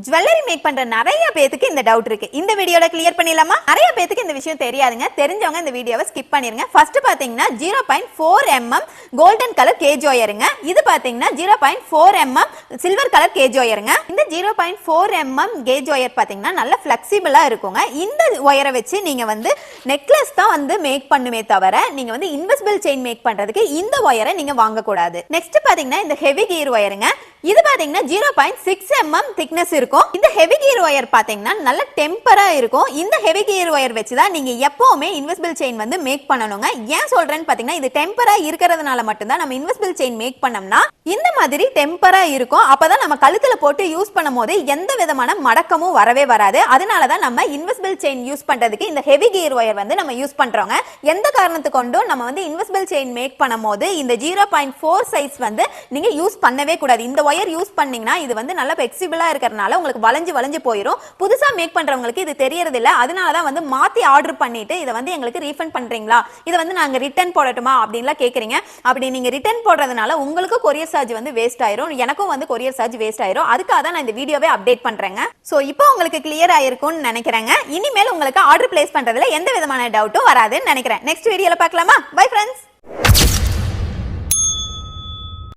Jewellery make பண்ற நிறைய பேருக்கு இந்த டவுட் இருக்கு. இந்த வீடியோல கிளியர் பண்ணிடலாமா? நிறைய பேருக்கு இந்த விஷயம் தெரியாதுங்க. தெரிஞ்சவங்க இந்த வீடியோவை ஸ்கிப் பண்ணிருங்க. ஃபர்ஸ்ட் பாத்தீங்கன்னா 0.4 mm கோல்டன் கலர் கேஜ் ஒயருங்க. இது பாத்தீங்கன்னா 0.4 mm சில்வர் கலர் கேஜ் ஒயருங்க. இந்த 0.4 mm கேஜ் ஒயர் பாத்தீங்கன்னா நல்ல ஃபிளெக்சிபிளா இருக்குங்க. இந்த ஒயரை வச்சு நீங்க வந்து நெக்லஸ் தான் வந்து மேக் பண்ணுமே தவிர நீங்க வந்து இன்விசிபிள் செயின் மேக் பண்றதுக்கு இந்த ஒயரை நீங்க வாங்க கூடாது. நெக்ஸ்ட் பாத்தீங்கன்னா இந்த ஹெவி கியர் ஒயருங்க. இது பாத்தீங்கன்னா 0.6 mm திக்னஸ் இருக்கும். இந்த ஹெவி கியர் ஒயர் பாத்தீங்கன்னா நல்ல டெம்பரா இருக்கும். இந்த ஹெவி கியர் ஒயர் வச்சு தான் நீங்க எப்பவுமே இன்விசிபிள் செயின் வந்து மேக் பண்ணணுங்க. ஏன் சொல்றேன்னு பாத்தீங்கன்னா இது டெம்பரா இருக்கிறதுனால மட்டும் தான் நம்ம இன்விசிபிள் செயின் மேக் பண்ணோம்னா இந்த மாதிரி டெம்பரா இருக்கும். அப்பதான் நம்ம கழுத்துல போட்டு யூஸ் பண்ணும்போது எந்த விதமான மடக்கமும் வரவே வராது. அதனால தான் நம்ம இன்விசிபிள் செயின் யூஸ் பண்றதுக்கு இந்த ஹெவி கியர் ஒயர் வந்து நம்ம யூஸ் பண்றோங்க. எந்த காரணத்துக்கு கொண்டும் நம்ம வந்து இன்விசிபிள் செயின் மேக் பண்ணும்போது இந்த 0.4 சைஸ் வந்து நீங்க யூஸ் பண்ணவே கூடாது. இந்த ஒயர் யூஸ் பண்ணீங்கன்னா இது வந்து நல்ல ஃபிளெக்சிபிளா இருக்கறனால உங்களுக்கு வளைஞ்சு போயிடும். புதுசா மேக் பண்றவங்களுக்கு இது தெரியறது இல்ல. அதனால தான் வந்து மாத்தி ஆர்டர் பண்ணிட்டு இத வந்து எங்களுக்கு ரீஃபண்ட் பண்றீங்களா, இத வந்து நாங்க ரிட்டர்ன் போடட்டுமா அப்படின்லாம் கேக்குறீங்க. அப்படி நீங்க ரிட்டர்ன் போடுறதுனால உங்களுக்கு கொரியர் சார்ஜ் வந்து வேஸ்ட் ஆயிரும், எனக்கும் வந்து கொரியர் சார்ஜ் வேஸ்ட் ஆயிரும். அதுக்காக தான் நான் இந்த வீடியோவை அப்டேட் பண்றேங்க. சோ இப்போ உங்களுக்கு கிளியர் ஆயிருக்கும்னு நினைக்கிறேங்க. இனிமேல் உங்களுக்கு ஆர்டர் பிளேஸ் பண்றதுல எந்த விதமான டவுட்டும் வராதுன்னு நினைக்கிறேன். நெக்ஸ்ட் வீடியோல பார்க்கலாமா? Bye friends.